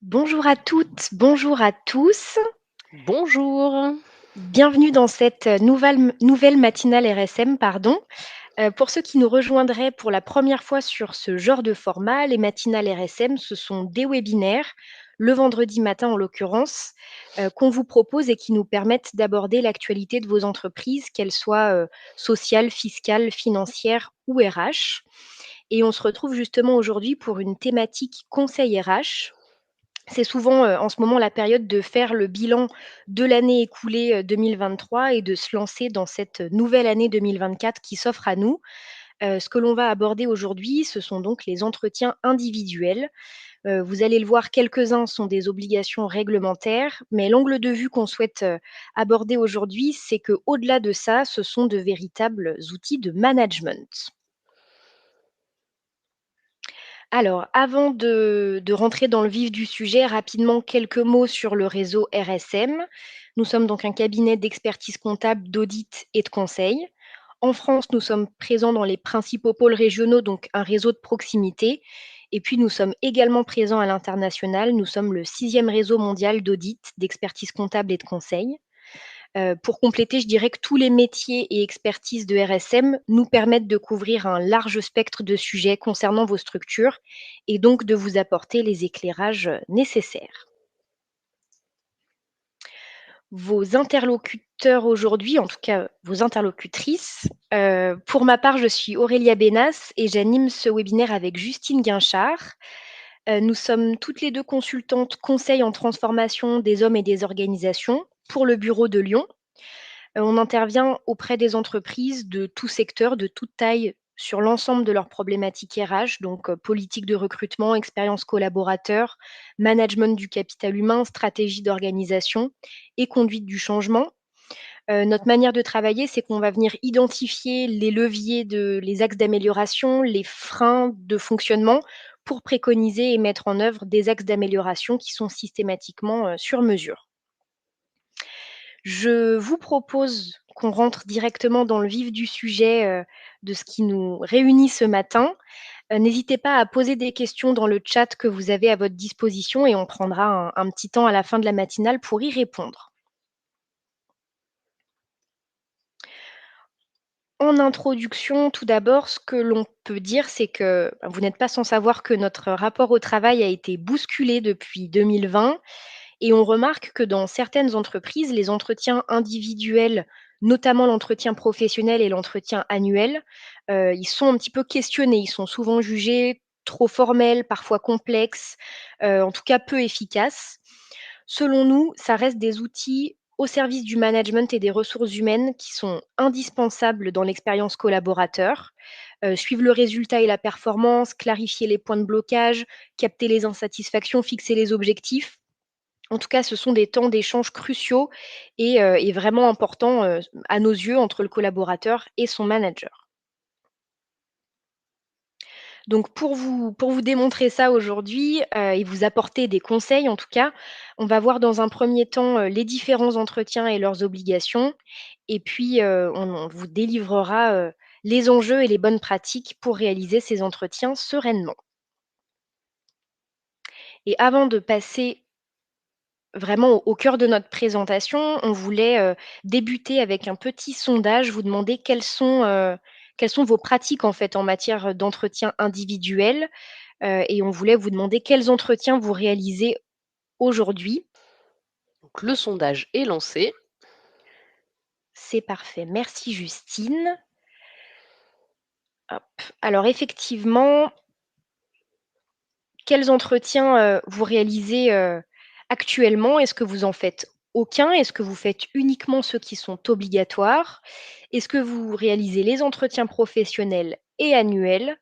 Bonjour à toutes, bonjour à tous. Bonjour. Bienvenue dans cette nouvelle matinale RSM, pardon. Pour ceux qui nous rejoindraient pour la première fois sur ce genre de format, les matinales RSM, ce sont des webinaires, le vendredi matin en l'occurrence, qu'on vous propose et qui nous permettent d'aborder l'actualité de vos entreprises, qu'elles soient sociales, fiscales, financières ou RH. Et on se retrouve justement aujourd'hui pour une thématique conseil RH. C'est souvent, en ce moment la période de faire le bilan de l'année écoulée, 2023 et de se lancer dans cette nouvelle année 2024 qui s'offre à nous. Ce que l'on va aborder aujourd'hui, ce sont donc les entretiens individuels. Vous allez le voir, quelques-uns sont des obligations réglementaires, mais l'angle de vue qu'on souhaite, aborder aujourd'hui, c'est que au delà de ça, ce sont de véritables outils de management. Alors, avant de rentrer dans le vif du sujet, rapidement quelques mots sur le réseau RSM. Nous sommes donc un cabinet d'expertise comptable, d'audit et de conseil. En France, nous sommes présents dans les principaux pôles régionaux, donc un réseau de proximité. Et puis, nous sommes également présents à l'international. Nous sommes le sixième réseau mondial d'audit, d'expertise comptable et de conseil. Pour compléter, je dirais que tous les métiers et expertises de RSM nous permettent de couvrir un large spectre de sujets concernant vos structures et donc de vous apporter les éclairages nécessaires. Vos interlocuteurs aujourd'hui, en tout cas vos interlocutrices, pour ma part, je suis Aurélia Bénas et j'anime ce webinaire avec Justine Guinchard. Nous sommes toutes les 2 consultantes conseil en transformation des hommes et des organisations pour le bureau de Lyon. On intervient auprès des entreprises de tout secteur, de toute taille, sur l'ensemble de leurs problématiques RH, donc politique de recrutement, expérience collaborateur, management du capital humain, stratégie d'organisation et conduite du changement. Notre manière de travailler, c'est qu'on va venir identifier les leviers les axes d'amélioration, les freins de fonctionnement pour préconiser et mettre en œuvre des axes d'amélioration qui sont systématiquement, sur mesure. Je vous propose qu'on rentre directement dans le vif du sujet, de ce qui nous réunit ce matin. N'hésitez pas à poser des questions dans le chat que vous avez à votre disposition et on prendra un petit temps à la fin de la matinale pour y répondre. En introduction, tout d'abord, ce que l'on peut dire, c'est que, vous n'êtes pas sans savoir que notre rapport au travail a été bousculé depuis 2020. Et on remarque que dans certaines entreprises, les entretiens individuels, notamment l'entretien professionnel et l'entretien annuel, ils sont un petit peu questionnés. Ils sont souvent jugés trop formels, parfois complexes, en tout cas peu efficaces. Selon nous, ça reste des outils au service du management et des ressources humaines qui sont indispensables dans l'expérience collaborateur. Suivre le résultat et la performance, clarifier les points de blocage, capter les insatisfactions, fixer les objectifs. En tout cas, ce sont des temps d'échange cruciaux et vraiment importants, à nos yeux, entre le collaborateur et son manager. Donc pour vous démontrer ça aujourd'hui, et vous apporter des conseils en tout cas, on va voir dans un premier temps, les différents entretiens et leurs obligations et puis, on vous délivrera, les enjeux et les bonnes pratiques pour réaliser ces entretiens sereinement. Et avant de passer vraiment au cœur de notre présentation, on voulait, débuter avec un petit sondage, vous demander quelles sont vos pratiques en fait en matière, d'entretien individuel, et on voulait vous demander quels entretiens vous réalisez aujourd'hui. Donc le sondage est lancé. C'est parfait, merci Justine. Hop. Alors effectivement, quels entretiens, vous réalisez, actuellement? Est-ce que vous en faites aucun? Est-ce que vous faites uniquement ceux qui sont obligatoires? Est-ce que vous réalisez les entretiens professionnels et annuels?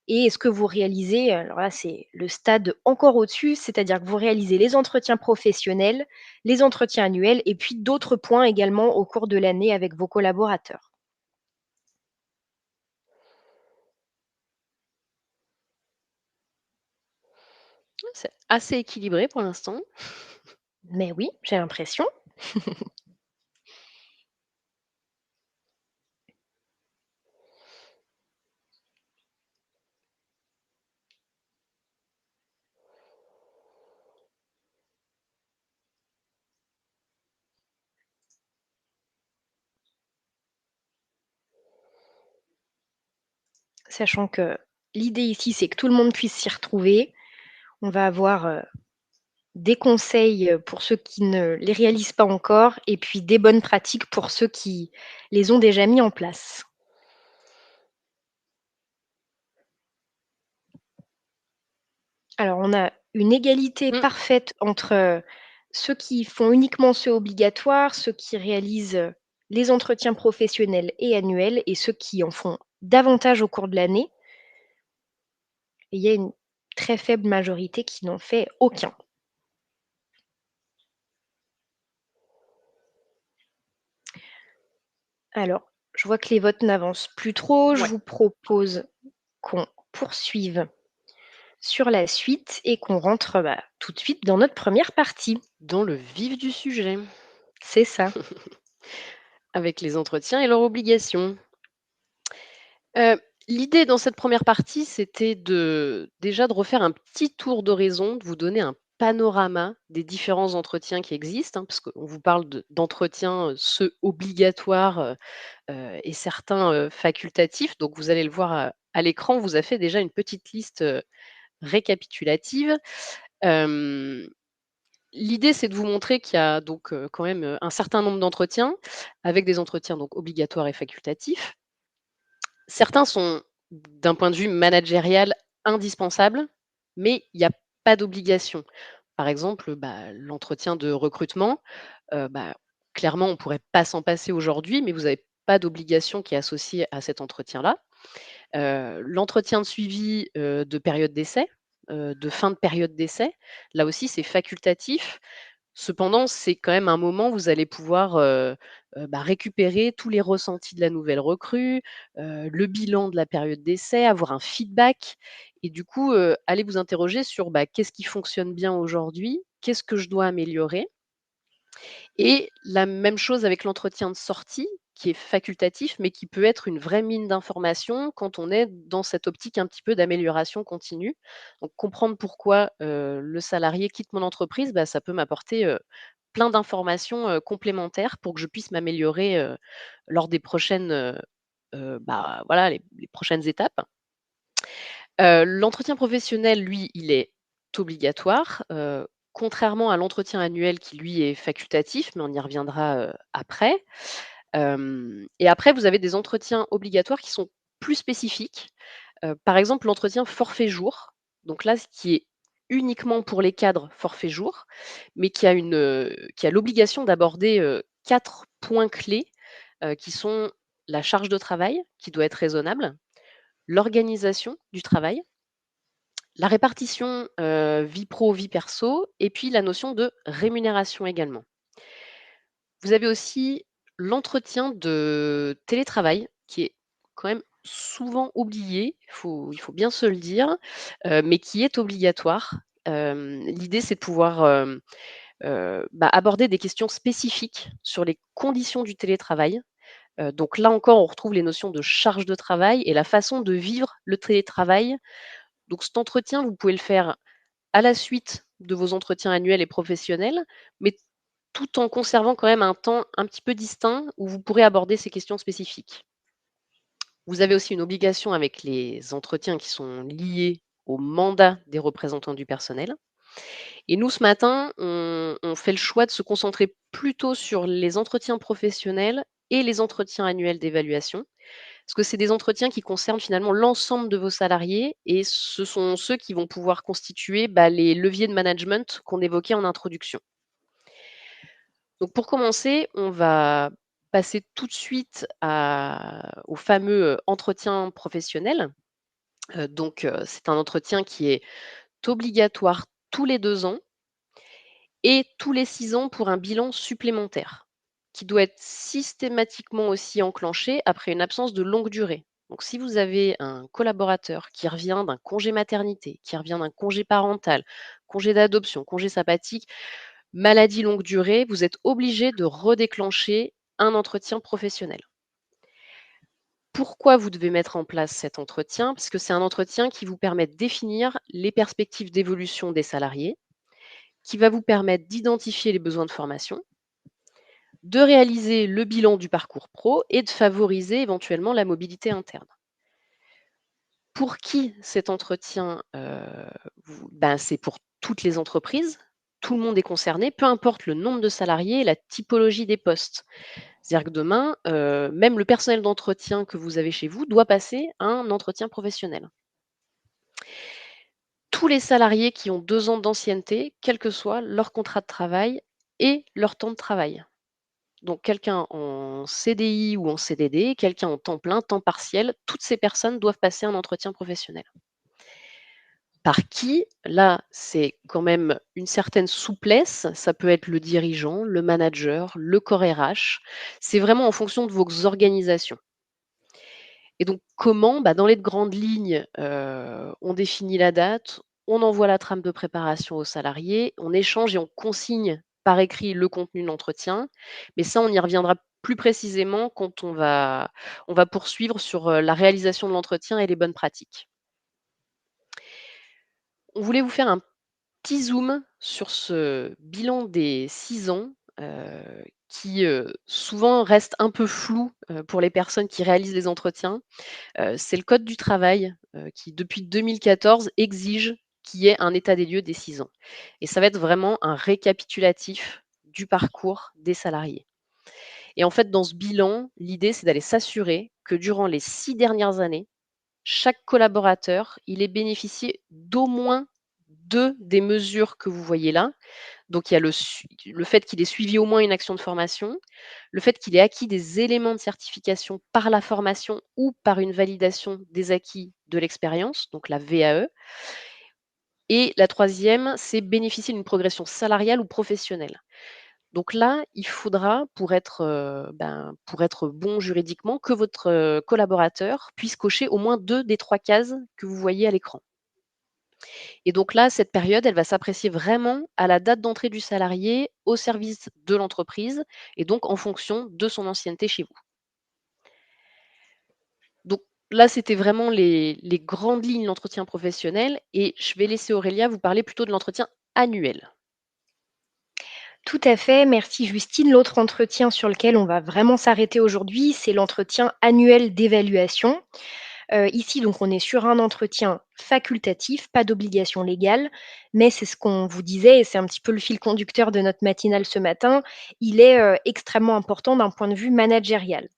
Et est-ce que vous réalisez, alors là, c'est le stade encore au-dessus, c'est-à-dire que vous réalisez les entretiens professionnels, les entretiens annuels et puis d'autres points également au cours de l'année avec vos collaborateurs? C'est assez équilibré pour l'instant. Mais oui, j'ai l'impression. sachant que l'idée ici, c'est que tout le monde puisse s'y retrouver. On va avoir, des conseils, pour ceux qui ne les réalisent pas encore et puis des bonnes pratiques pour ceux qui les ont déjà mis en place. Alors on a une égalité Mmh, parfaite entre, ceux qui font uniquement ceux obligatoires, ceux qui réalisent, les entretiens professionnels et annuels et ceux qui en font davantage au cours de l'année et il y a une très faible majorité qui n'en fait aucun. Alors, je vois que les votes n'avancent plus trop. Je ouais, vous propose qu'on poursuive sur la suite et qu'on rentre, bah, tout de suite dans notre première partie. dans le vif du sujet, C'est ça. avec les entretiens et leurs obligations. Heu, L'idée dans cette première partie, c'était déjà de refaire un petit tour d'horizon, de vous donner un panorama des différents entretiens qui existent, hein, parce qu'on vous parle d'entretiens, ceux obligatoires, et certains, facultatifs. Donc vous allez le voir à l'écran, on vous a fait déjà une petite liste, récapitulative. Hem, L'idée, c'est de vous montrer qu'il y a donc, quand même, un certain nombre d'entretiens, avec des entretiens donc obligatoires et facultatifs. Certains sont, d'un point de vue managérial, indispensables, mais il y a pas d'obligation. Par exemple, bah, l'entretien de recrutement, bah, clairement, on pourrait pas s'en passer aujourd'hui, mais vous avez pas d'obligation qui est associée à cet entretien-là. L'entretien de suivi, de période d'essai, de fin de période d'essai, là aussi, c'est facultatif. Cependant, c'est quand même un moment où vous allez pouvoir, bah, récupérer tous les ressentis de la nouvelle recrue, le bilan de la période d'essai, avoir un feedback et du coup, aller vous interroger sur, bah, qu'est-ce qui fonctionne bien aujourd'hui? Qu'est-ce que je dois améliorer? Et la même chose avec l'entretien de sortie, qui est facultatif, mais qui peut être une vraie mine d'informations quand on est dans cette optique un petit peu d'amélioration continue. Donc comprendre pourquoi, le salarié quitte mon entreprise, bah, ça peut m'apporter, plein d'informations, complémentaires pour que je puisse m'améliorer, lors des prochaines, bah, voilà, les prochaines étapes. L'entretien professionnel, lui, il est obligatoire, contrairement à l'entretien annuel qui, lui, est facultatif, mais on y reviendra, après. Et après, vous avez des entretiens obligatoires qui sont plus spécifiques. Par exemple, l'entretien forfait jour, donc là, ce qui est uniquement pour les cadres forfait jour, mais qui a l'obligation d'aborder, 4 points clés, qui sont la charge de travail, qui doit être raisonnable, l'organisation du travail, la répartition, vie pro, vie perso et puis la notion de rémunération également. Vous avez aussi l'entretien de télétravail qui est quand même souvent oublié, il faut bien se le dire, mais qui est obligatoire. L'idée, c'est de pouvoir, bah, aborder des questions spécifiques sur les conditions du télétravail. Donc là encore, on retrouve les notions de charge de travail et la façon de vivre le télétravail. Donc cet entretien, vous pouvez le faire à la suite de vos entretiens annuels et professionnels, mais tout en conservant quand même un temps un petit peu distinct où vous pourrez aborder ces questions spécifiques. Vous avez aussi une obligation avec les entretiens qui sont liés au mandat des représentants du personnel. Et nous, ce matin, on fait le choix de se concentrer plutôt sur les entretiens professionnels et les entretiens annuels d'évaluation, parce que c'est des entretiens qui concernent finalement l'ensemble de vos salariés et ce sont ceux qui vont pouvoir constituer, bah, les leviers de management qu'on évoquait en introduction. Donc pour commencer, on va passer tout de suite au fameux, entretien professionnel. C'est un entretien qui est obligatoire tous les 2 ans et tous les 6 ans pour un bilan supplémentaire, qui doit être systématiquement aussi enclenché après une absence de longue durée. Donc si vous avez un collaborateur qui revient d'un congé maternité, qui revient d'un congé parental, congé d'adoption, congé sabbatique, maladie longue durée, vous êtes obligé de redéclencher un entretien professionnel. Pourquoi vous devez mettre en place cet entretien? Parce que c'est un entretien qui vous permet de définir les perspectives d'évolution des salariés, qui va vous permettre d'identifier les besoins de formation, de réaliser le bilan du parcours pro et de favoriser éventuellement la mobilité interne. Pour qui cet entretien, ben, c'est pour toutes les entreprises, tout le monde est concerné, peu importe le nombre de salariés et la typologie des postes. C'est-à-dire que demain, même le personnel d'entretien que vous avez chez vous doit passer un entretien professionnel. Tous les salariés qui ont 2 ans d'ancienneté, quel que soit leur contrat de travail et leur temps de travail. Donc quelqu'un en CDI ou en CDD, quelqu'un en temps plein, temps partiel, toutes ces personnes doivent passer un entretien professionnel. Par qui? Là, c'est quand même une certaine souplesse. Ça peut être le dirigeant, le manager, le corps RH. C'est vraiment en fonction de vos organisations. Et donc comment? Bah, dans les grandes lignes, on définit la date, on envoie la trame de préparation aux salariés, on échange et on consigne par écrit le contenu de l'entretien. Mais ça, on y reviendra plus précisément quand on va poursuivre sur, la réalisation de l'entretien et les bonnes pratiques. On voulait vous faire un petit zoom sur ce bilan des 6 ans, qui, souvent reste un peu flou, pour les personnes qui réalisent les entretiens. C'est le code du travail, qui depuis 2014 exige qu'il y ait un état des lieux des 6 ans et ça va être vraiment un récapitulatif du parcours des salariés et en fait, dans ce bilan, l'idée, c'est d'aller s'assurer que durant les 6 dernières années, chaque collaborateur, il ait bénéficié d'au moins 2 des mesures que vous voyez là. Donc il y a le fait qu'il ait suivi au moins une action de formation, le fait qu'il ait acquis des éléments de certification par la formation ou par une validation des acquis de l'expérience, donc la VAE. Et la troisième, c'est bénéficier d'une progression salariale ou professionnelle. Donc là, il faudra, pour être bon juridiquement, que votre, collaborateur puisse cocher au moins 2 des 3 cases que vous voyez à l'écran. Et donc là, cette période, elle va s'apprécier vraiment à la date d'entrée du salarié au service de l'entreprise et donc en fonction de son ancienneté chez vous. Donc là, c'était vraiment les grandes lignes de l'entretien professionnel et je vais laisser Aurélia vous parler plutôt de l'entretien annuel. Tout à fait, merci Justine. L'autre entretien sur lequel on va vraiment s'arrêter aujourd'hui, c'est l'entretien annuel d'évaluation. Ici, donc, on est sur un entretien facultatif, pas d'obligation légale, mais c'est ce qu'on vous disait et c'est un petit peu le fil conducteur de notre matinale ce matin. Il est, extrêmement important d'un point de vue managérial.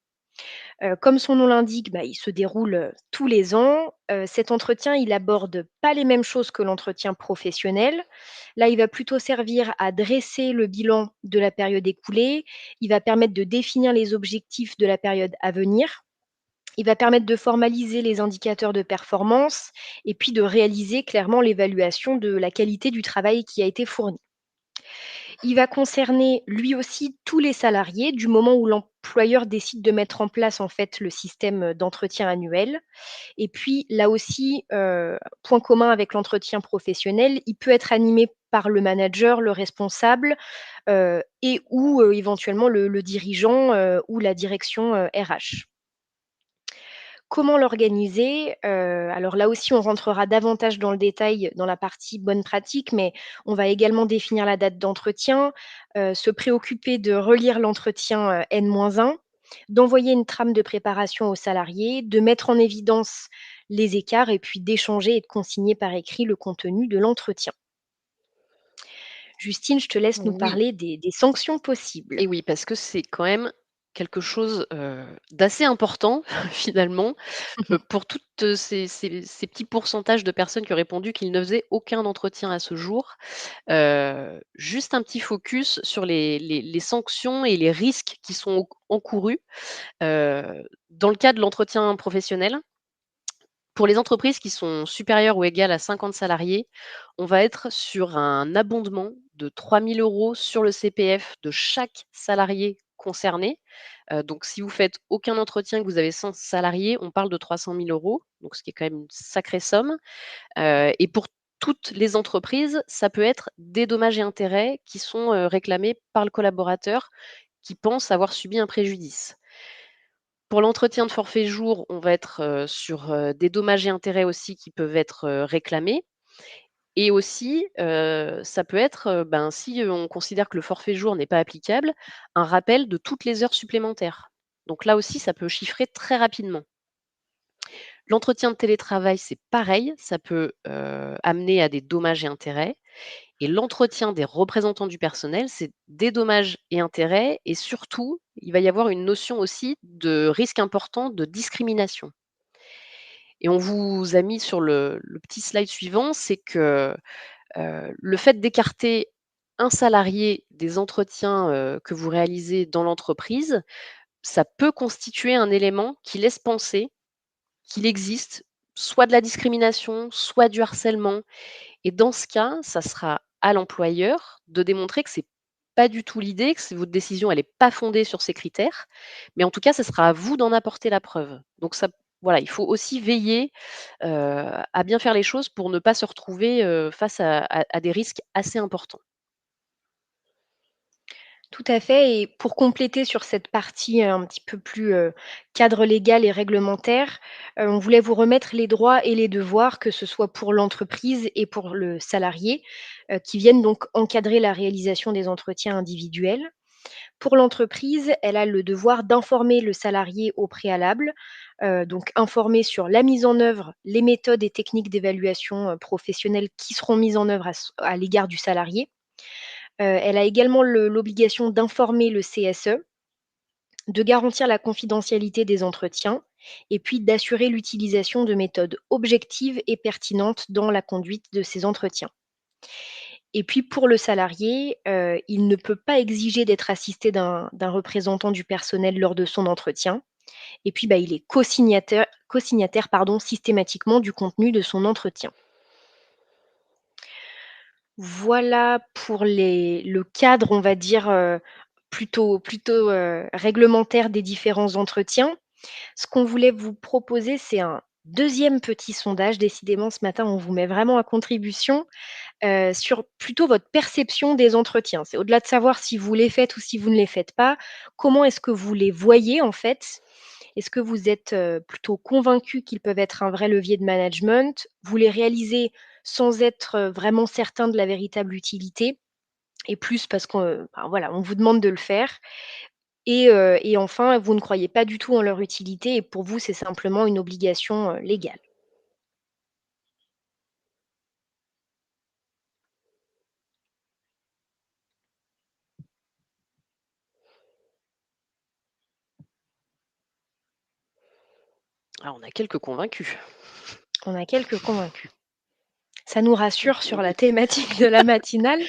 Comme son nom l'indique, bah, il se déroule, tous les ans. Cet entretien, il aborde pas les mêmes choses que l'entretien professionnel. Là, il va plutôt servir à dresser le bilan de la période écoulée. Il va permettre de définir les objectifs de la période à venir. Il va permettre de formaliser les indicateurs de performance et puis de réaliser clairement l'évaluation de la qualité du travail qui a été fourni. Il va concerner lui aussi tous les salariés du moment où l'employeur décide de mettre en place en fait le système d'entretien annuel. Et puis là aussi, point commun avec l'entretien professionnel, il peut être animé par le manager, le responsable, et ou, éventuellement le dirigeant, ou la direction, RH. Comment l'organiser? Alors là aussi, on rentrera davantage dans le détail dans la partie bonne pratique, mais on va également définir la date d'entretien, se préoccuper de relire l'entretien, N-1, d'envoyer une trame de préparation aux salariés, de mettre en évidence les écarts et puis d'échanger et de consigner par écrit le contenu de l'entretien. Justine, je te laisse nous Oui. parler des sanctions possibles. Et oui, parce que c'est quand même quelque chose, d'assez important finalement, pour toutes, ces petits pourcentages de personnes qui ont répondu qu'ils ne faisaient aucun entretien à ce jour. Juste un petit focus sur les sanctions et les risques qui sont encourus, dans le cas de l'entretien professionnel. Pour les entreprises qui sont supérieures ou égales à 50 salariés, on va être sur un abondement de 3 000 € sur le CPF de chaque salarié concerné. Donc si vous faites aucun entretien, que vous avez 100 salariés, on parle de 300 000 €, donc ce qui est quand même une sacrée somme. Et pour toutes les entreprises, ça peut être des dommages et intérêts qui sont, réclamés par le collaborateur qui pense avoir subi un préjudice. Pour l'entretien de forfait jour, on va être, sur, des dommages et intérêts aussi qui peuvent être, réclamés et aussi, ça peut être, ben, si, on considère que le forfait jour n'est pas applicable, un rappel de toutes les heures supplémentaires. Donc là aussi, ça peut chiffrer très rapidement. L'entretien de télétravail, c'est pareil, ça peut, amener à des dommages et intérêts et l'entretien des représentants du personnel, c'est des dommages et intérêts et surtout, il va y avoir une notion aussi de risque important de discrimination et on vous a mis sur le petit slide suivant, c'est que, le fait d'écarter un salarié des entretiens, que vous réalisez dans l'entreprise, ça peut constituer un élément qui laisse penser qu'il existe soit de la discrimination, soit du harcèlement et dans ce cas, ça sera à l'employeur de démontrer que c'est pas du tout l'idée, que c'est votre décision, elle est pas fondée sur ces critères, mais en tout cas, ce sera à vous d'en apporter la preuve. Donc ça voilà, il faut aussi veiller, à bien faire les choses pour ne pas se retrouver, face à des risques assez importants. Tout à fait et pour compléter sur cette partie un petit peu plus, cadre légal et réglementaire, on voulait vous remettre les droits et les devoirs, que ce soit pour l'entreprise et pour le salarié, qui viennent donc encadrer la réalisation des entretiens individuels. Pour l'entreprise, elle a le devoir d'informer le salarié au préalable, donc informer sur la mise en œuvre, les méthodes et techniques d'évaluation, professionnelle qui seront mises en œuvre à l'égard du salarié. Elle a également l'obligation d'informer le CSE, de garantir la confidentialité des entretiens et puis d'assurer l'utilisation de méthodes objectives et pertinentes dans la conduite de ces entretiens. Et puis pour le salarié, il ne peut pas exiger d'être assisté d'un représentant du personnel lors de son entretien. Et puis, bah, il est cosignataire pardon, systématiquement du contenu de son entretien. Voilà pour le cadre, on va dire, plutôt réglementaire des différents entretiens. Ce qu'on voulait vous proposer, c'est un deuxième petit sondage. Décidément, ce matin, on vous met vraiment à contribution, sur plutôt votre perception des entretiens. C'est au-delà de savoir si vous les faites ou si vous ne les faites pas, comment est-ce que vous les voyez, en fait? Est-ce que vous êtes, plutôt convaincu qu'ils peuvent être un vrai levier de management? Vous les réalisez sans être, vraiment certain de la véritable utilité et plus parce qu'on, ben, voilà, on vous demande de le faire et enfin, vous ne croyez pas du tout en leur utilité et pour vous, c'est simplement une obligation, légale. Ah, on a quelques convaincus. On a quelques convaincus. Ça nous rassure sur la thématique de la matinale.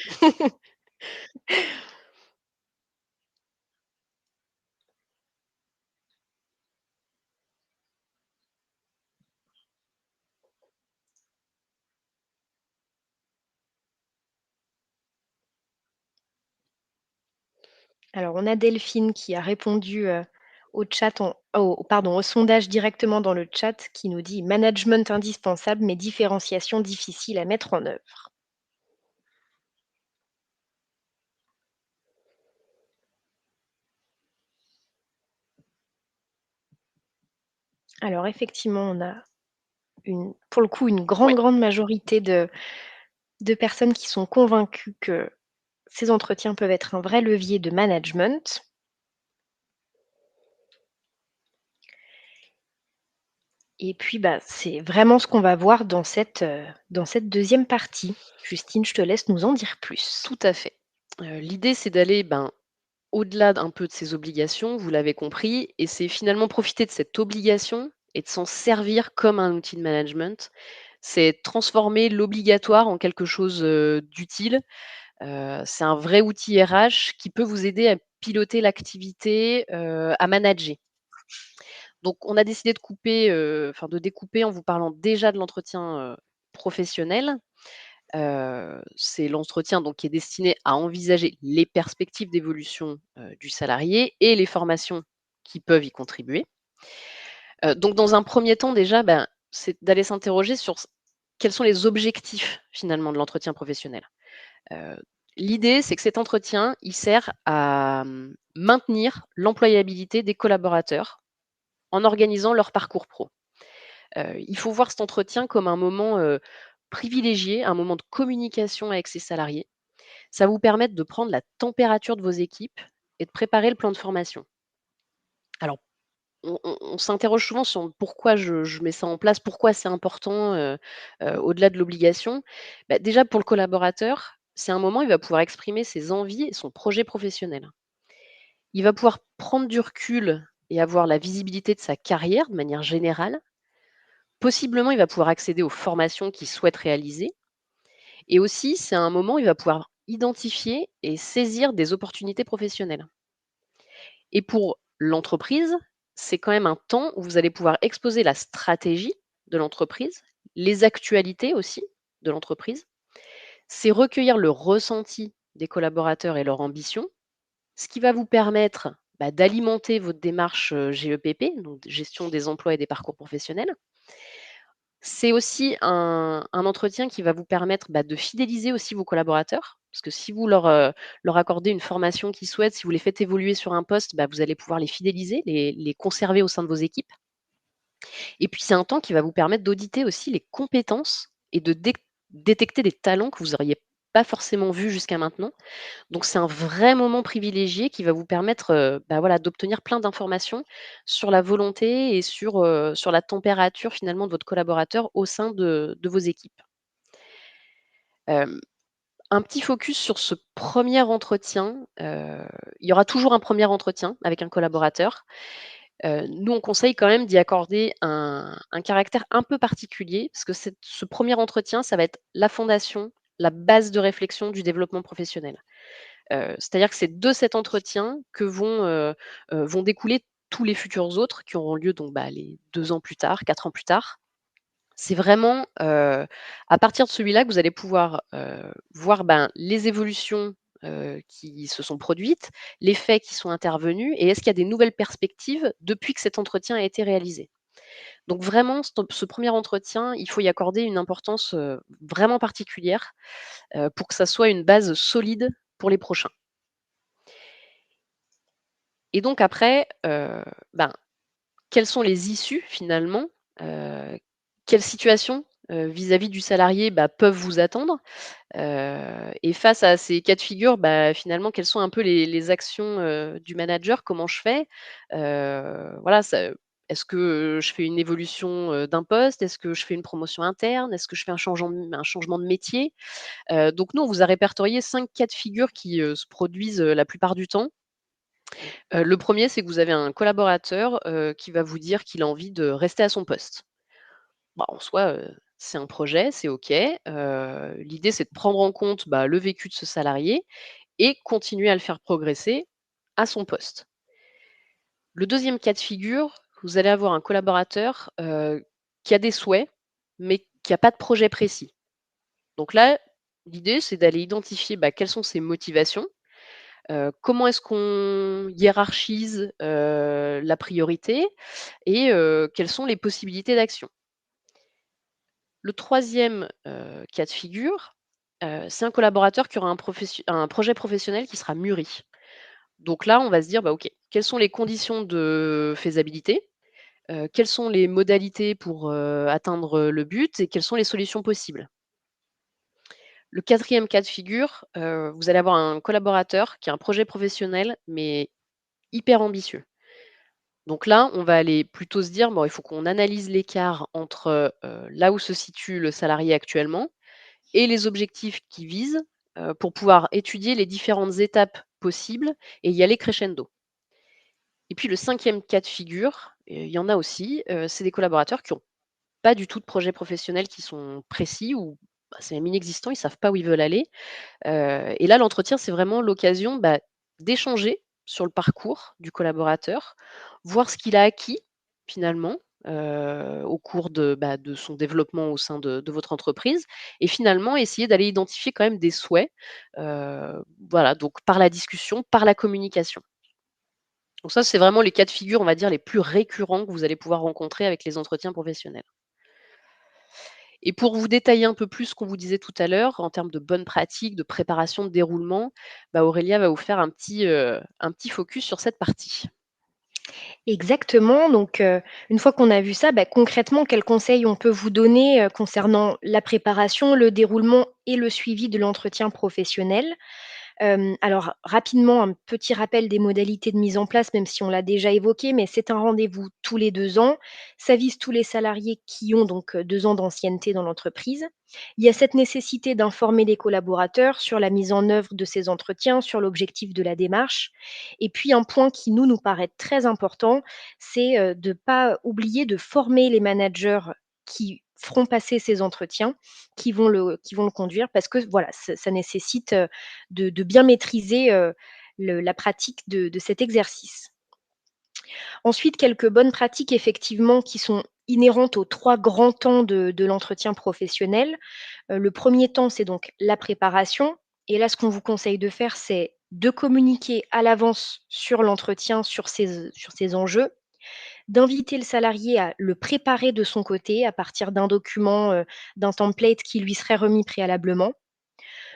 Alors, on a Delphine qui a répondu, au chat au sondage directement dans le chat qui nous dit: «Management indispensable, mais différenciation difficile à mettre en œuvre». Alors effectivement, on a pour le coup, une grande, Ouais, grande majorité de personnes qui sont convaincues que ces entretiens peuvent être un vrai levier de management. Et puis, bah, c'est vraiment ce qu'on va voir dans cette deuxième partie. Justine, je te laisse nous en dire plus. tout à fait. L'idée, c'est d'aller, ben, au-delà d'un peu de ses obligations, vous l'avez compris et c'est finalement profiter de cette obligation et de s'en servir comme un outil de management. C'est transformer l'obligatoire en quelque chose, d'utile. C'est un vrai outil RH qui peut vous aider à piloter l'activité, à manager. Donc on a décidé de couper, enfin de découper en vous parlant déjà de l'entretien, professionnel. C'est l'entretien donc qui est destiné à envisager les perspectives d'évolution, du salarié et les formations qui peuvent y contribuer. Donc dans un premier temps déjà, ben, c'est d'aller s'interroger sur quels sont les objectifs finalement de l'entretien professionnel. Heu, L'idée, c'est que cet entretien, il sert à, maintenir l'employabilité des collaborateurs en organisant leur parcours pro. Il faut voir cet entretien comme un moment, privilégié, un moment de communication avec ses salariés. Ça va vous permettre de prendre la température de vos équipes et de préparer le plan de formation. Alors, on s'interroge souvent sur pourquoi je mets ça en place, pourquoi c'est important, au-delà de l'obligation. Bah, déjà pour le collaborateur, c'est un moment où il va pouvoir exprimer ses envies et son projet professionnel. Il va pouvoir prendre du recul et avoir la visibilité de sa carrière de manière générale. Possiblement, il va pouvoir accéder aux formations qu'il souhaite réaliser et aussi, c'est un moment où il va pouvoir identifier et saisir des opportunités professionnelles. Et pour l'entreprise, c'est quand même un temps où vous allez pouvoir exposer la stratégie de l'entreprise, les actualités aussi de l'entreprise. C'est recueillir le ressenti des collaborateurs et leur ambition, ce qui va vous permettre d'alimenter votre démarche GEPP, donc gestion des emplois et des parcours professionnels. C'est aussi un entretien qui va vous permettre, de fidéliser aussi vos collaborateurs. Parce que si vous leur accordez une formation qu'ils souhaitent, si vous les faites évoluer sur un poste, vous allez pouvoir les fidéliser, les conserver au sein de vos équipes. Et puis c'est un temps qui va vous permettre d'auditer aussi les compétences et de détecter des talents que vous n'auriez pas forcément vus jusqu'à maintenant. Donc c'est un vrai moment privilégié qui va vous permettre, voilà, d'obtenir plein d'informations sur la volonté et sur la température finalement de votre collaborateur au sein de vos équipes. Hem, un petit focus sur ce premier entretien, il y aura toujours un premier entretien avec un collaborateur. Nous, on conseille quand même d'y accorder un caractère un peu particulier parce que ce premier entretien, ça va être la fondation, la base de réflexion du développement professionnel. C'est-à-dire que c'est de cet entretien que vont découler tous les futurs autres qui auront lieu donc, les 2 ans plus tard, 4 ans plus tard. C'est vraiment, à partir de celui-là que vous allez pouvoir, voir, les évolutions, qui se sont produites, les faits qui sont intervenus et est-ce qu'il y a des nouvelles perspectives depuis que cet entretien a été réalisé. Donc vraiment ce 1er entretien, il faut y accorder une importance, vraiment particulière, pour que ça soit une base solide pour les prochains. Et donc après, quelles sont les issues finalement? Heu, quelles situations, vis-à-vis du salarié, peuvent vous attendre? Et face à ces cas de figure, finalement, quelles sont un peu les actions, du manager? Comment je fais? Voilà, ça est-ce que, je fais une évolution, d'un poste? Est-ce que je fais une promotion interne? Est-ce que je fais un changement de métier? Donc nous, on vous a répertorié 5 cas de figure qui, se produisent, la plupart du temps. Le 1er, c'est que vous avez un collaborateur, qui va vous dire qu'il a envie de rester à son poste. En soi, c'est un projet, c'est OK. L'idée, c'est de prendre en compte, le vécu de ce salarié et continuer à le faire progresser à son poste. Le deuxième cas de figure, vous allez avoir un collaborateur, qui a des souhaits, mais qui a pas de projet précis. Donc là, l'idée, c'est d'aller identifier, quelles sont ses motivations. Comment est-ce qu'on hiérarchise, la priorité et quelles sont les possibilités d'action? Le troisième cas de figure, c'est un collaborateur qui aura un projet professionnel qui sera mûri. Donc là, on va se dire: «OK, quelles sont les conditions de faisabilité? Quelles sont les modalités pour, atteindre le but et quelles sont les solutions possibles?» Le quatrième cas de figure, vous allez avoir un collaborateur qui a un projet professionnel, mais hyper ambitieux. Donc là, on va aller plutôt se dire: «Bon, il faut qu'on analyse l'écart entre, là où se situe le salarié actuellement et les objectifs qu'il vise, pour pouvoir étudier les différentes étapes possibles et y aller crescendo». Et puis le cinquième cas de figure, il y en a aussi, c'est des collaborateurs qui ont pas du tout de projet professionnel qui sont précis ou, c'est même inexistant, ils savent pas où ils veulent aller. Et là, l'entretien, c'est vraiment l'occasion, d'échanger sur le parcours du collaborateur, voir ce qu'il a acquis finalement, au cours de son développement au sein de votre entreprise et finalement essayer d'aller identifier quand même des souhaits, voilà, donc par la discussion, par la communication. Donc ça, c'est vraiment les cas de figure, on va dire, les plus récurrents que vous allez pouvoir rencontrer avec les entretiens professionnels. Et pour vous détailler un peu plus ce qu'on vous disait tout à l'heure, en termes de bonnes pratiques, de préparation, de déroulement, Aurélia va vous faire un petit focus sur cette partie. Exactement, donc une fois qu'on a vu ça, concrètement, quels conseils on peut vous donner, concernant la préparation, le déroulement et le suivi de l'entretien professionnel? Alors rapidement, un petit rappel des modalités de mise en place, même si on l'a déjà évoqué, mais c'est un rendez-vous tous les 2 ans. Ça vise tous les salariés qui ont donc 2 ans d'ancienneté dans l'entreprise. Il y a cette nécessité d'informer les collaborateurs sur la mise en œuvre de ces entretiens, sur l'objectif de la démarche. Et puis un point qui nous paraît très important, c'est, de ne pas oublier de former les managers qui feront passer ces entretiens, qui vont le conduire parce que voilà, ça nécessite, de bien maîtriser, la pratique de cet exercice. Ensuite, quelques bonnes pratiques effectivement qui sont inhérentes aux 3 grands temps de l'entretien professionnel. Le premier temps, c'est donc la préparation et là, ce qu'on vous conseille de faire, c'est de communiquer à l'avance sur l'entretien, sur ses enjeux, d'inviter le salarié à le préparer de son côté à partir d'un document, d'un template qui lui serait remis préalablement,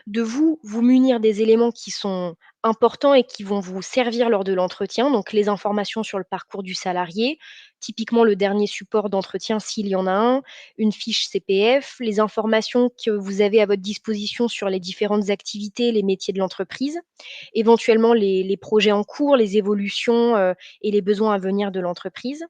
de vous munir des éléments qui sont importants et qui vont vous servir lors de l'entretien, donc les informations sur le parcours du salarié, typiquement le dernier support d'entretien s'il y en a un, une fiche CPF, les informations que vous avez à votre disposition sur les différentes activités, les métiers de l'entreprise, éventuellement les projets en cours, les évolutions, et les besoins à venir de l'entreprise.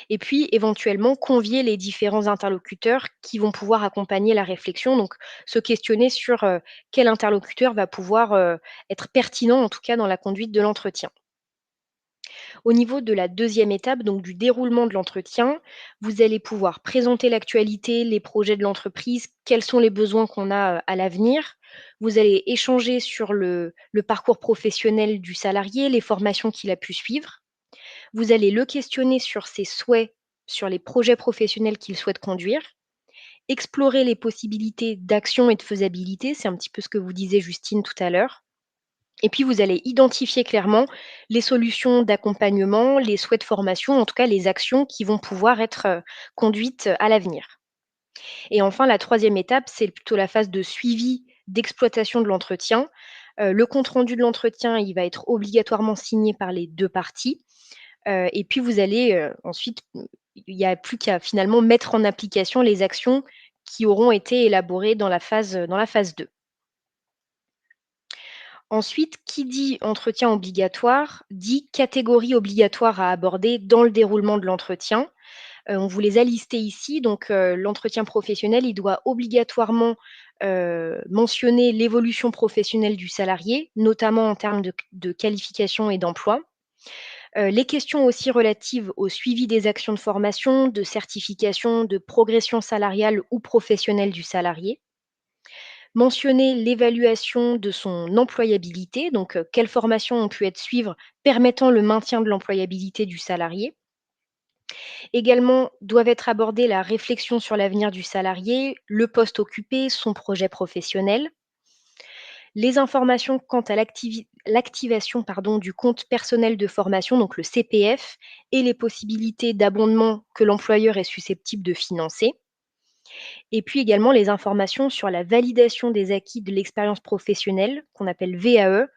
Et puis éventuellement convier les différents interlocuteurs qui vont pouvoir accompagner la réflexion, donc se questionner sur, quel interlocuteur va pouvoir, être pertinent en tout cas dans la conduite de l'entretien. Au niveau de la deuxième étape, donc du déroulement de l'entretien, vous allez pouvoir présenter l'actualité, les projets de l'entreprise, quels sont les besoins qu'on a, à l'avenir. Vous allez échanger sur le parcours professionnel du salarié, les formations qu'il a pu suivre. Vous allez le questionner sur ses souhaits, sur les projets professionnels qu'il souhaite conduire, explorer les possibilités d'action et de faisabilité, c'est un petit peu ce que vous disiez Justine tout à l'heure. Et puis vous allez identifier clairement les solutions d'accompagnement, les souhaits de formation, en tout cas les actions qui vont pouvoir être, conduites à l'avenir. Et enfin la troisième étape, c'est plutôt la phase de suivi d'exploitation de l'entretien. Le compte rendu de l'entretien, il va être obligatoirement signé par les 2 parties. Et puis vous allez, ensuite, il n'y a plus qu'à finalement mettre en application les actions qui auront été élaborées dans la phase 2. Ensuite, qui dit entretien obligatoire, dit catégorie obligatoire à aborder dans le déroulement de l'entretien. On vous les a listés ici, donc l'entretien professionnel, il doit obligatoirement, mentionner l'évolution professionnelle du salarié, notamment en termes de qualification et d'emploi. Les questions aussi relatives au suivi des actions de formation, de certification, de progression salariale ou professionnelle du salarié. Mentionner l'évaluation de son employabilité, donc quelles formations ont pu être suivre permettant le maintien de l'employabilité du salarié. Également, doivent être abordées la réflexion sur l'avenir du salarié, le poste occupé, son projet professionnel. Les informations quant à l'activation pardon, du compte personnel de formation, donc le CPF, et les possibilités d'abondement que l'employeur est susceptible de financer. Et puis également les informations sur la validation des acquis de l'expérience professionnelle, qu'on appelle VAE.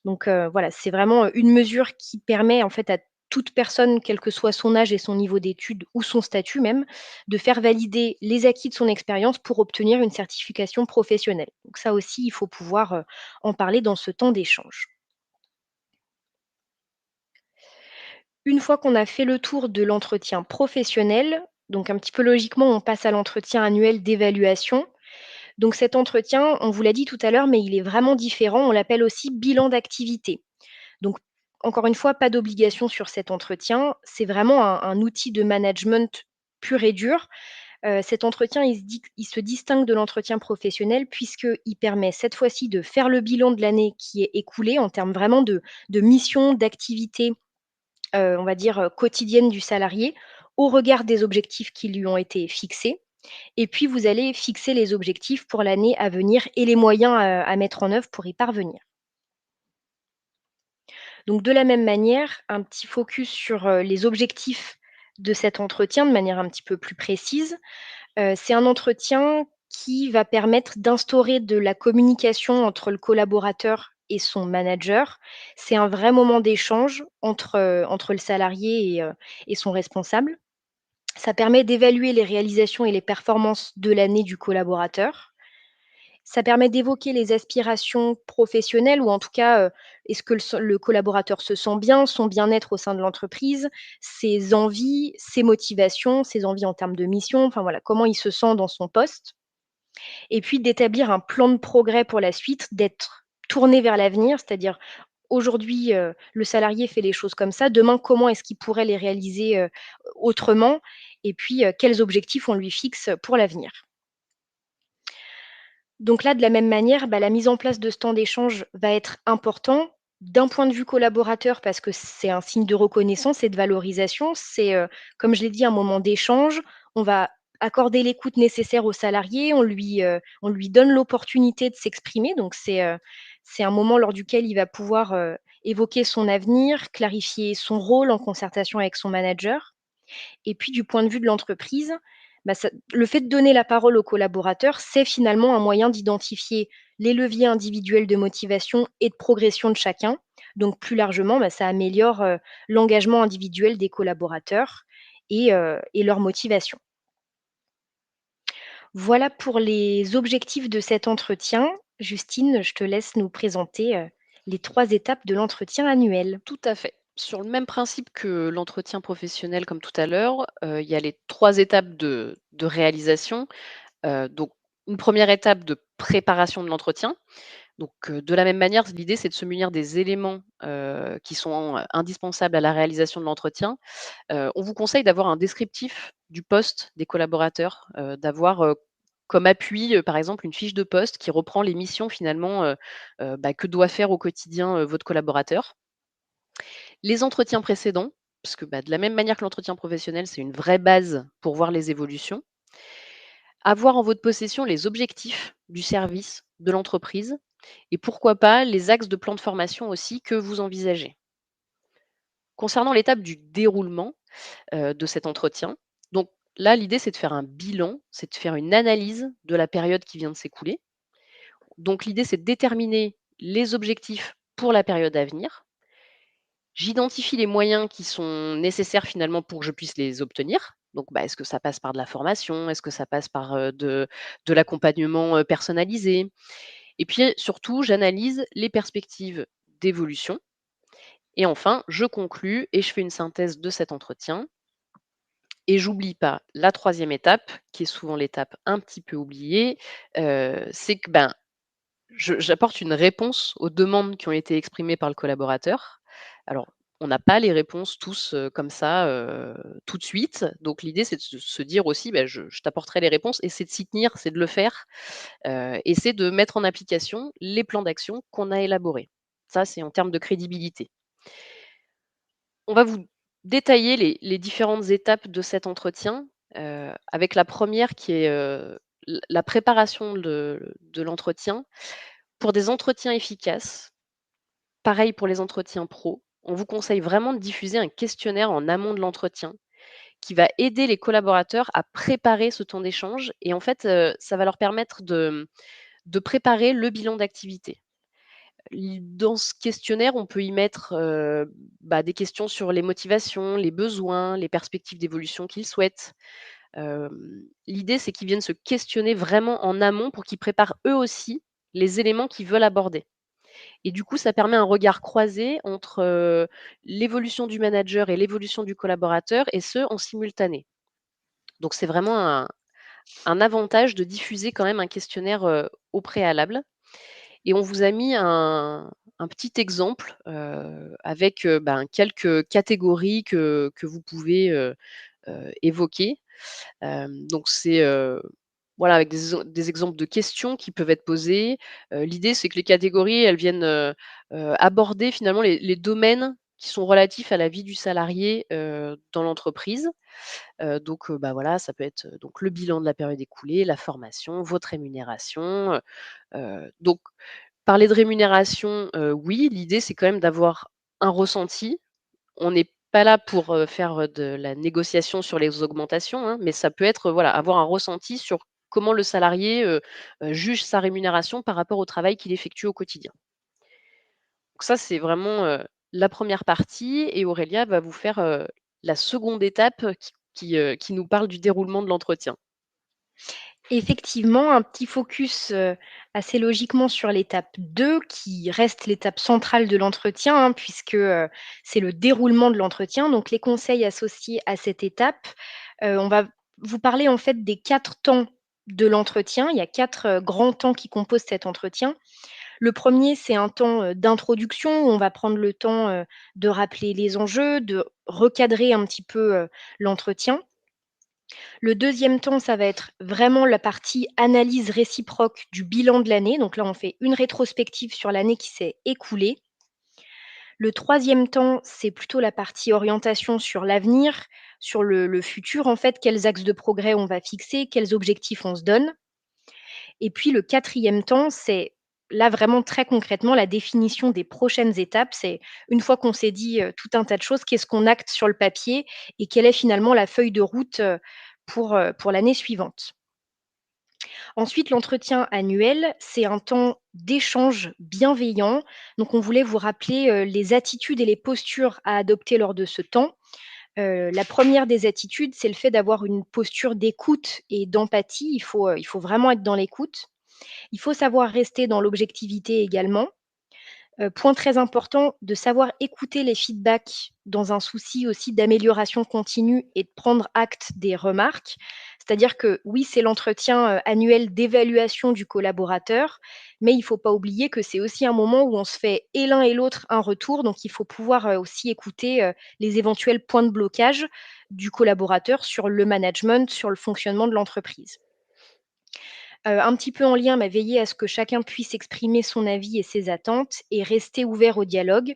Donc voilà, c'est vraiment une mesure qui permet en fait à toute personne, quel que soit son âge et son niveau d'études ou son statut même, de faire valider les acquis de son expérience pour obtenir une certification professionnelle. Donc ça aussi, il faut pouvoir, en parler dans ce temps d'échange. Une fois qu'on a fait le tour de l'entretien professionnel, donc un petit peu logiquement, on passe à l'entretien annuel d'évaluation. Donc cet entretien, on vous l'a dit tout à l'heure, mais il est vraiment différent. On l'appelle aussi bilan d'activité. Donc encore une fois, pas d'obligation sur cet entretien. C'est vraiment un outil de management pur et dur. Cet entretien, il se distingue de l'entretien professionnel puisqu'il permet cette fois-ci de faire le bilan de l'année qui est écoulée en termes vraiment de mission, d'activité, on va dire, quotidienne du salarié au regard des objectifs qui lui ont été fixés. Et puis vous allez fixer les objectifs pour l'année à venir et les moyens à mettre en œuvre pour y parvenir. Donc de la même manière, un petit focus sur, les objectifs de cet entretien de manière un petit peu plus précise. C'est un entretien qui va permettre d'instaurer de la communication entre le collaborateur et son manager. C'est un vrai moment d'échange entre le salarié et son responsable. Ça permet d'évaluer les réalisations et les performances de l'année du collaborateur. Ça permet d'évoquer les aspirations professionnelles ou en tout cas, est-ce que le collaborateur se sent bien, son bien-être au sein de l'entreprise, ses envies, ses motivations, ses envies en termes de mission, enfin voilà, comment il se sent dans son poste et puis d'établir un plan de progrès pour la suite, d'être tourné vers l'avenir, c'est-à-dire aujourd'hui, le salarié fait les choses comme ça, demain comment est-ce qu'il pourrait les réaliser, autrement et puis, quels objectifs on lui fixe pour l'avenir. Donc là, de la même manière, bah, la mise en place de ce temps d'échange va être important d'un point de vue collaborateur parce que c'est un signe de reconnaissance et de valorisation. C'est, comme je l'ai dit, un moment d'échange. On va accorder l'écoute nécessaire au salarié, on lui donne l'opportunité de s'exprimer. Donc c'est un moment lors duquel il va pouvoir, évoquer son avenir, clarifier son rôle en concertation avec son manager. Et puis du point de vue de l'entreprise, bah, ça le fait de donner la parole aux collaborateurs, c'est finalement un moyen d'identifier les leviers individuels de motivation et de progression de chacun. Donc plus largement, bah, ça améliore, l'engagement individuel des collaborateurs et leur motivation. Voilà pour les objectifs de cet entretien. Justine, je te laisse nous présenter, les 3 étapes de l'entretien annuel. Tout à fait. Sur le même principe que l'entretien professionnel comme tout à l'heure, il y a les 3 étapes de réalisation. Donc une première étape de préparation de l'entretien. Donc, de la même manière, l'idée, c'est de se munir des éléments, qui sont, indispensables à la réalisation de l'entretien. On vous conseille d'avoir un descriptif du poste des collaborateurs, d'avoir, comme appui, par exemple, une fiche de poste qui reprend les missions finalement, bah, que doit faire au quotidien, votre collaborateur. Les entretiens précédents, parce que, bah, de la même manière que l'entretien professionnel, c'est une vraie base pour voir les évolutions. Avoir en votre possession les objectifs du service, de l'entreprise et pourquoi pas les axes de plan de formation aussi que vous envisagez. Concernant l'étape du déroulement, de cet entretien, donc là, l'idée, c'est de faire un bilan, c'est de faire une analyse de la période qui vient de s'écouler. Donc l'idée, c'est de déterminer les objectifs pour la période à venir. J'identifie les moyens qui sont nécessaires finalement pour que je puisse les obtenir. Donc, bah, est-ce que ça passe par de la formation? Est-ce que ça passe par, de l'accompagnement, personnalisé? Et puis surtout, j'analyse les perspectives d'évolution et enfin, je conclus et je fais une synthèse de cet entretien et j'oublie pas la troisième étape, qui est souvent l'étape un petit peu oubliée, c'est que, ben, j'apporte une réponse aux demandes qui ont été exprimées par le collaborateur. Alors, on n'a pas les réponses tous, comme ça, tout de suite. Donc l'idée, c'est de se dire aussi, bah, je t'apporterai les réponses et c'est de s'y tenir, c'est de le faire, et c'est de mettre en application les plans d'action qu'on a élaborés. Ça, c'est en termes de crédibilité. On va vous détailler les différentes étapes de cet entretien, avec la première qui est, la préparation de l'entretien. Pour des entretiens efficaces, pareil pour les entretiens pro, on vous conseille vraiment de diffuser un questionnaire en amont de l'entretien qui va aider les collaborateurs à préparer ce temps d'échange et en fait, ça va leur permettre de préparer le bilan d'activité. Dans ce questionnaire, on peut y mettre, bah, des questions sur les motivations, les besoins, les perspectives d'évolution qu'ils souhaitent. L'idée, c'est qu'ils viennent se questionner vraiment en amont pour qu'ils préparent eux aussi les éléments qu'ils veulent aborder. Et du coup, ça permet un regard croisé entre, l'évolution du manager et l'évolution du collaborateur et ce, en simultané. Donc c'est vraiment un avantage de diffuser quand même un questionnaire, au préalable. Et on vous a mis un petit exemple, avec, ben, quelques catégories que vous pouvez, évoquer. Donc c'est, voilà, avec des exemples de questions qui peuvent être posées. L'idée, c'est que les catégories, elles viennent, aborder finalement les domaines qui sont relatifs à la vie du salarié, dans l'entreprise. Donc, bah, voilà, ça peut être, donc le bilan de la période écoulée, la formation, votre rémunération, donc parler de rémunération, oui, l'idée, c'est quand même d'avoir un ressenti. On n'est pas là pour, faire, de la négociation sur les augmentations, hein, mais ça peut être, voilà, avoir un ressenti sur comment le salarié, juge sa rémunération par rapport au travail qu'il effectue au quotidien. Donc ça, c'est vraiment, la première partie et Aurélia va vous faire, la seconde étape qui nous parle du déroulement de l'entretien. Effectivement, un petit focus, assez logiquement sur l'étape 2 qui reste l'étape centrale de l'entretien, hein, puisque, c'est le déroulement de l'entretien. Donc les conseils associés à cette étape, on va vous parler en fait des 4 temps de l'entretien. Il y a 4 grands temps qui composent cet entretien. Le premier, c'est un temps, d'introduction où on va prendre le temps, de rappeler les enjeux, de recadrer un petit peu, l'entretien. Le deuxième temps, ça va être vraiment la partie analyse réciproque du bilan de l'année. Donc là, on fait une rétrospective sur l'année qui s'est écoulée. Le troisième temps, c'est plutôt la partie orientation sur l'avenir, sur le futur, en fait, quels axes de progrès on va fixer, quels objectifs on se donne. Et puis le quatrième temps, c'est là vraiment très concrètement la définition des prochaines étapes. C'est une fois qu'on s'est dit, tout un tas de choses, qu'est-ce qu'on acte sur le papier et quelle est finalement la feuille de route, pour l'année suivante. Ensuite, l'entretien annuel, c'est un temps d'échange bienveillant. Donc on voulait vous rappeler, les attitudes et les postures à adopter lors de ce temps. La première des attitudes, c'est le fait d'avoir une posture d'écoute et d'empathie. Il faut vraiment être dans l'écoute. Il faut savoir rester dans l'objectivité également. Point très important, de savoir écouter les feedbacks dans un souci aussi d'amélioration continue et de prendre acte des remarques. C'est-à-dire que oui, c'est l'entretien, annuel d'évaluation du collaborateur, mais il ne faut pas oublier que c'est aussi un moment où on se fait et l'un et l'autre un retour, donc il faut pouvoir, aussi écouter, les éventuels points de blocage du collaborateur sur le management, sur le fonctionnement de l'entreprise. Un petit peu en lien, mais veiller à ce que chacun puisse exprimer son avis et ses attentes et rester ouvert au dialogue.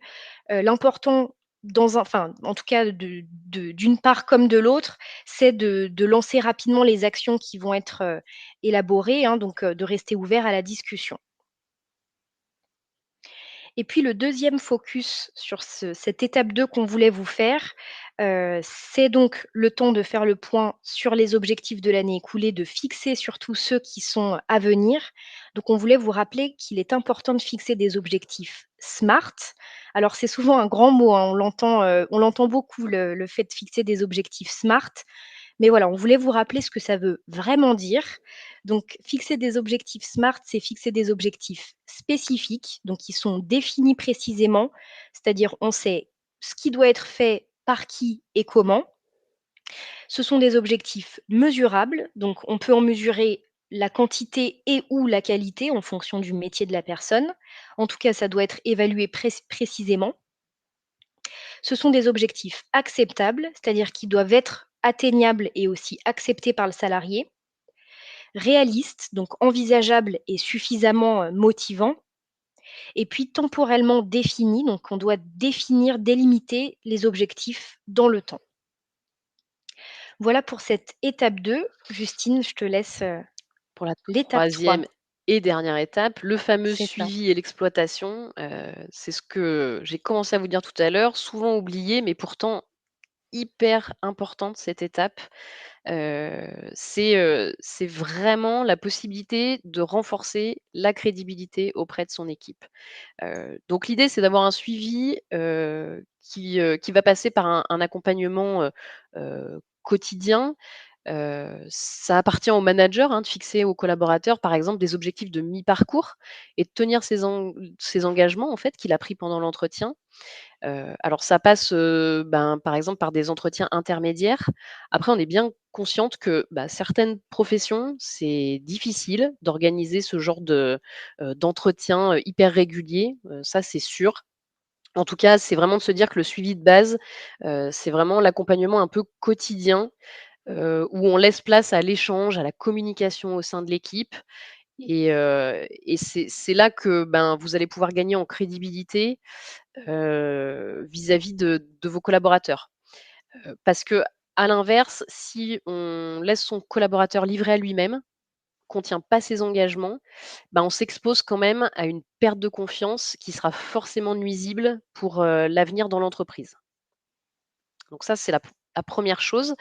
L'important dans un enfin, en tout cas d'une part comme de l'autre, c'est de lancer rapidement les actions qui vont être, élaborées, hein, donc de rester ouvert à la discussion. Et puis le deuxième focus sur cette étape 2 qu'on voulait vous faire, c'est donc le temps de faire le point sur les objectifs de l'année écoulée, de fixer surtout ceux qui sont à venir. Donc on voulait vous rappeler qu'il est important de fixer des objectifs SMART. Alors c'est souvent un grand mot, hein, on l'entend beaucoup le fait de fixer des objectifs SMART. Mais voilà, on voulait vous rappeler ce que ça veut vraiment dire. Donc, fixer des objectifs SMART, c'est fixer des objectifs spécifiques, donc qui sont définis précisément, c'est-à-dire on sait ce qui doit être fait par qui et comment. Ce sont des objectifs mesurables, donc on peut en mesurer la quantité et ou la qualité en fonction du métier de la personne. En tout cas, ça doit être évalué précisément. Ce sont des objectifs acceptables, c'est-à-dire qui doivent être atteignables et aussi acceptés par le salarié, réalistes, donc envisageables et suffisamment motivants, et puis temporellement définis, donc on doit définir, délimiter les objectifs dans le temps. Voilà pour cette étape 2. Justine, je te laisse Pour la l'étape 3. troisième et dernière étape, le fameux C'est ça. suivi et l'exploitation, c'est ce que j'ai commencé à vous dire tout à l'heure, souvent oublié, mais pourtant hyper importante cette étape. C'est vraiment la possibilité de renforcer la crédibilité auprès de son équipe. Donc l'idée, c'est d'avoir un suivi, qui va passer par un accompagnement, quotidien. Ça appartient au manager, hein, de fixer aux collaborateurs, par exemple, des objectifs de mi-parcours et de tenir ses engagements, en fait, qu'il a pris pendant l'entretien. Alors ça passe, par exemple, par des entretiens intermédiaires. Après, on est bien consciente que, certaines professions, c'est difficile d'organiser ce genre d'entretien, hyper régulier, ça c'est sûr. En tout cas, c'est vraiment de se dire que le suivi de base, c'est vraiment l'accompagnement un peu quotidien, où on laisse place à l'échange, à la communication au sein de l'équipe et c'est là que, vous allez pouvoir gagner en crédibilité, vis-à-vis de vos collaborateurs. Parce que à l'inverse, si on laisse son collaborateur livré à lui-même, qu'on tient pas ses engagements, on s'expose quand même à une perte de confiance qui sera forcément nuisible pour, l'avenir dans l'entreprise. Donc ça, c'est la 1re chose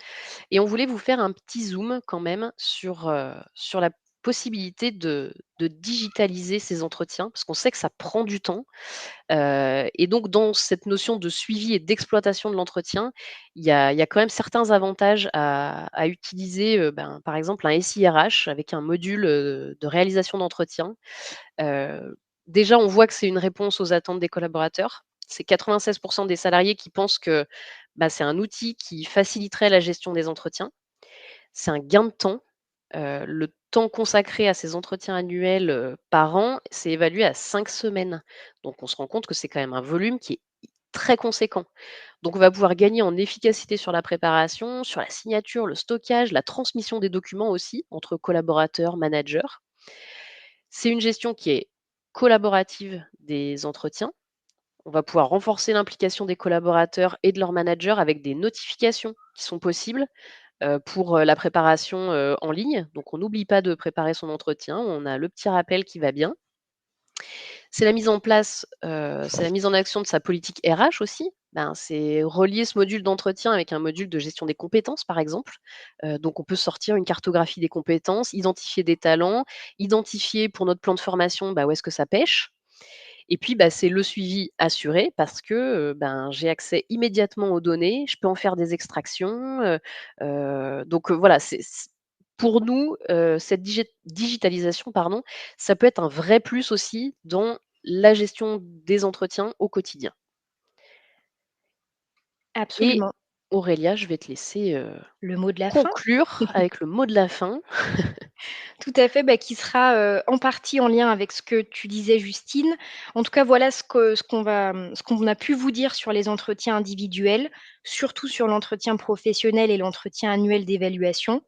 et on voulait vous faire un petit zoom quand même sur la possibilité de digitaliser ces entretiens, parce qu'on sait que ça prend du temps. Et donc dans cette notion de suivi et d'exploitation de l'entretien, il y a quand même certains avantages à utiliser, par exemple un SIRH avec un module, de réalisation d'entretien. Heu, Déjà on voit que c'est une réponse aux attentes des collaborateurs. C'est 96 des salariés qui pensent que, c'est un outil qui faciliterait la gestion des entretiens. C'est un gain de temps. Le temps consacré à ces entretiens annuels, par an, c'est évalué à 5 semaines. Donc on se rend compte que c'est quand même un volume qui est très conséquent. Donc on va pouvoir gagner en efficacité sur la préparation, sur la signature, le stockage, la transmission des documents aussi entre collaborateurs, managers. C'est une gestion qui est collaborative des entretiens. On va pouvoir renforcer l'implication des collaborateurs et de leurs managers avec des notifications qui sont possibles, pour, la préparation, en ligne. Donc on n'oublie pas de préparer son entretien, on a le petit rappel qui va bien. C'est la mise en action de sa politique RH aussi. C'est relier ce module d'entretien avec un module de gestion des compétences, par exemple. Donc on peut sortir une cartographie des compétences, identifier des talents, identifier pour notre plan de formation, où est-ce que ça pêche. Et puis, c'est le suivi assuré parce que, j'ai accès immédiatement aux données, je peux en faire des extractions, donc voilà, c'est pour nous, cette digitalisation, pardon, ça peut être un vrai plus aussi dans la gestion des entretiens au quotidien. Et Absolument. Aurélia, je vais te laisser, Le mot de la fin? conclure avec le mot de la fin. Tout à fait, qui sera, en partie en lien avec ce que tu disais Justine. En tout cas, voilà ce qu'on a pu vous dire sur les entretiens individuels, surtout sur l'entretien professionnel et l'entretien annuel d'évaluation,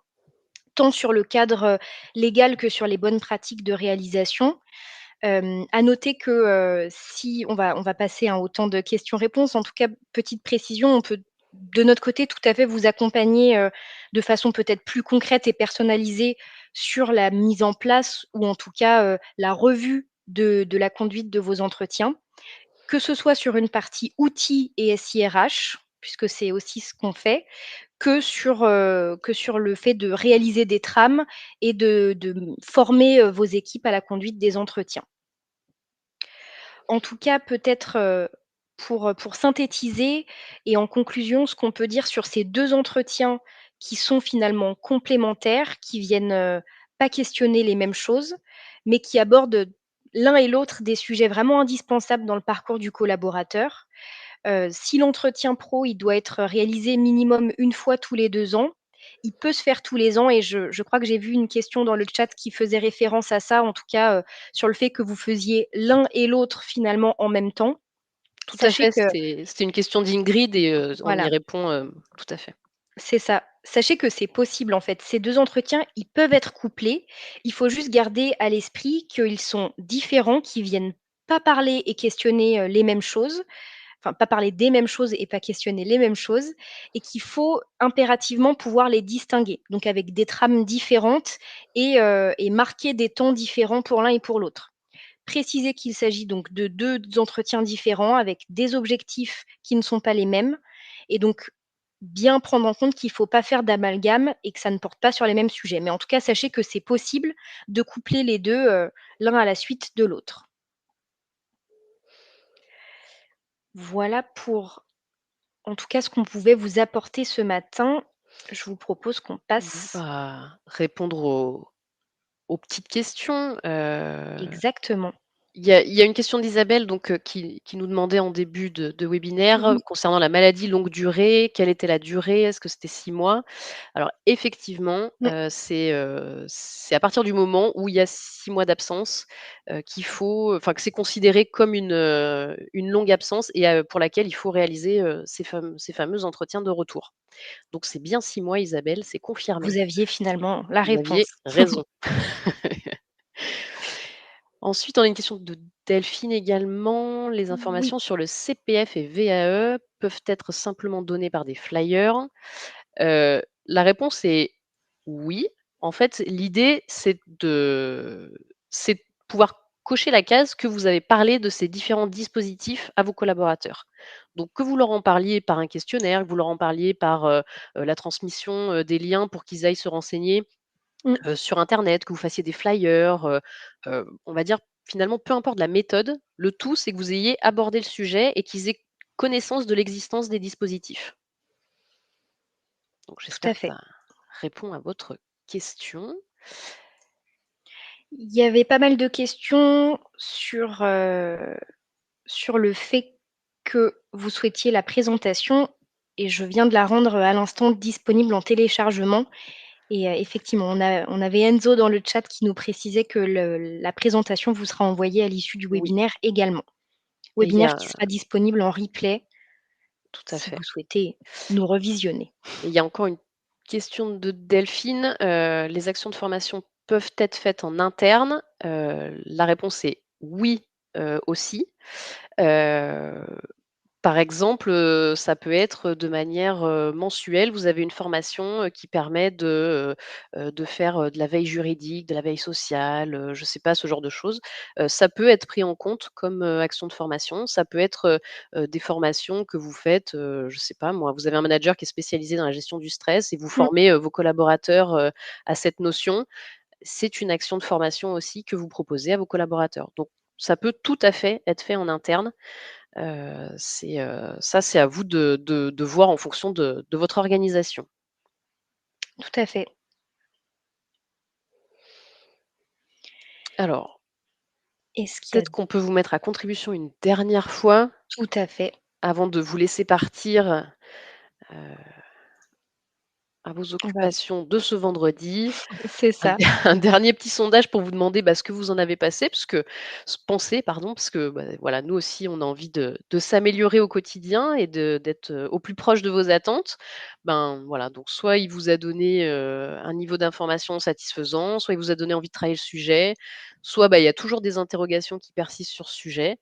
tant sur le cadre, légal que sur les bonnes pratiques de réalisation. À noter que, si on va passer, hein, au temps de questions-réponses. En tout cas, petite précision, on peut de notre côté tout à fait vous accompagner, de façon peut-être plus concrète et personnalisée sur la mise en place ou en tout cas, la revue de la conduite de vos entretiens. Que ce soit sur une partie outils et SIRH, puisque c'est aussi ce qu'on fait, que sur le fait de réaliser des trames et de former, vos équipes à la conduite des entretiens. En tout cas, peut-être, pour synthétiser et en conclusion, ce qu'on peut dire sur ces 2 entretiens qui sont finalement complémentaires, qui viennent, pas questionner les mêmes choses, mais qui abordent, l'un et l'autre des sujets vraiment indispensables dans le parcours du collaborateur. Si l'entretien pro, il doit être réalisé minimum une fois tous les 2 ans, il peut se faire tous les ans et je crois que j'ai vu une question dans le chat qui faisait référence à ça, en tout cas, sur le fait que vous faisiez l'un et l'autre finalement en même temps. Tout à Sachez fait, que c'était une question d'Ingrid et on y voilà, répond, tout à fait. c'est ça. Sachez que c'est possible en fait. Ces 2 entretiens, ils peuvent être couplés. Il faut juste garder à l'esprit qu'ils sont différents, qu'ils viennent pas parler et questionner, les mêmes choses. Enfin, pas parler des mêmes choses et pas questionner les mêmes choses et qu'il faut impérativement pouvoir les distinguer. Donc avec des trames différentes et marquer des temps différents pour l'un et pour l'autre. Préciser qu'il s'agit donc de 2 entretiens différents avec des objectifs qui ne sont pas les mêmes et donc bien prendre en compte qu'il ne faut pas faire d'amalgame et que ça ne porte pas sur les mêmes sujets. Mais en tout cas, sachez que c'est possible de coupler les 2, l'un à la suite de l'autre. Voilà pour en tout cas, ce qu'on pouvait vous apporter ce matin. Je vous propose qu'on Bon, passe répondre aux petites questions, exactement. il y a une question d'Isabelle donc qui nous demandait en début de webinaire, Oui, concernant la maladie longue durée, quelle était la durée? Est-ce que c'était 6 mois? Alors effectivement, mmh, c'est à partir du moment où il y a 6 mois d'absence, qu'il faut enfin que c'est considéré comme une longue absence et pour laquelle il faut réaliser, ces fameux entretiens de retour. Donc c'est bien 6 mois Isabelle, c'est confirmé. vous aviez finalement la Vous réponse. aviez raison. Ensuite, on a une question de Delphine également. Les Oui, informations sur le CPF et VAE peuvent être simplement données par des flyers? La réponse est oui. En fait, l'idée, c'est de pouvoir cocher la case que vous avez parlé de ces différents dispositifs à vos collaborateurs. Donc que vous leur en parliez par un questionnaire, que vous leur en parliez par, la transmission, des liens pour qu'ils aillent se renseigner Mmh, sur internet, que vous fassiez des flyers, on va dire finalement peu importe la méthode, le tout c'est que vous ayez abordé le sujet et qu'ils aient connaissance de l'existence des dispositifs. Donc tout à j'espère que fait. ça répond à votre question. Il y avait pas mal de questions sur le fait que vous souhaitiez la présentation et je viens de la rendre, à l'instant disponible en téléchargement et effectivement, on avait Enzo dans le chat qui nous précisait que la présentation vous sera envoyée à l'issue du Oui, webinaire également. et il y Webinaire qui a sera disponible en replay tout à si fait. vous souhaitez nous revisionner. Et il y a encore une question de Delphine, les actions de formation peuvent être faites en interne? La réponse est oui, aussi. Heu Par exemple, ça peut être de manière, mensuelle. Vous avez une formation, qui permet de faire, de la veille juridique, de la veille sociale, je ne sais pas, ce genre de choses. Ça peut être pris en compte comme, action de formation. Ça peut être, des formations que vous faites, je ne sais pas moi, vous avez un manager qui est spécialisé dans la gestion du stress et vous Mmh, formez, vos collaborateurs, à cette notion. C'est une action de formation aussi que vous proposez à vos collaborateurs. Donc ça peut tout à fait être fait en interne. Ça, c'est à vous de voir en fonction de votre organisation. tout à fait. Alors, Est-ce qu'il y a peut-être qu'on peut vous mettre à contribution une dernière fois tout à fait, avant de vous laisser partir, heu, à vos on va occupations de ce vendredi. c'est Un ça. un dernier petit sondage pour vous demander, bah, ce que vous en avez pensé, pardon, parce que, bah, voilà, nous aussi, on a envie de s'améliorer au quotidien et d'être, au plus proche de vos attentes. Ben, voilà, donc soit il vous a donné, un niveau d'information satisfaisant, soit il vous a donné envie de travailler le sujet, soit, bah, il y a toujours des interrogations qui persistent sur ce sujet.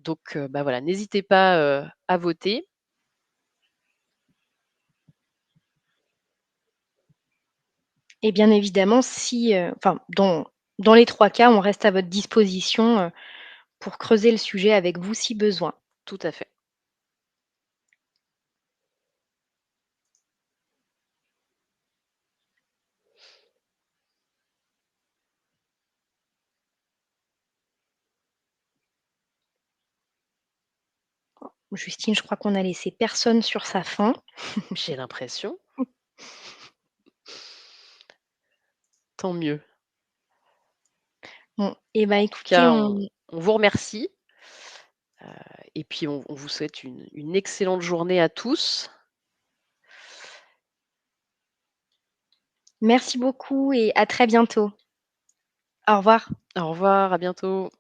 Donc, bah, voilà, n'hésitez pas, à voter. Et bien évidemment, si, enfin, dans les 3 cas, on reste à votre disposition, pour creuser le sujet avec vous si besoin. Tout à fait. Justine, je crois qu'on a laissé personne sur sa faim. J'ai l'impression. Tant mieux. Bon et bah, En tout écoutez, cas, on on vous remercie. Et puis on vous souhaite une excellente journée à tous. merci beaucoup et à très bientôt. Au revoir. Au revoir, à bientôt.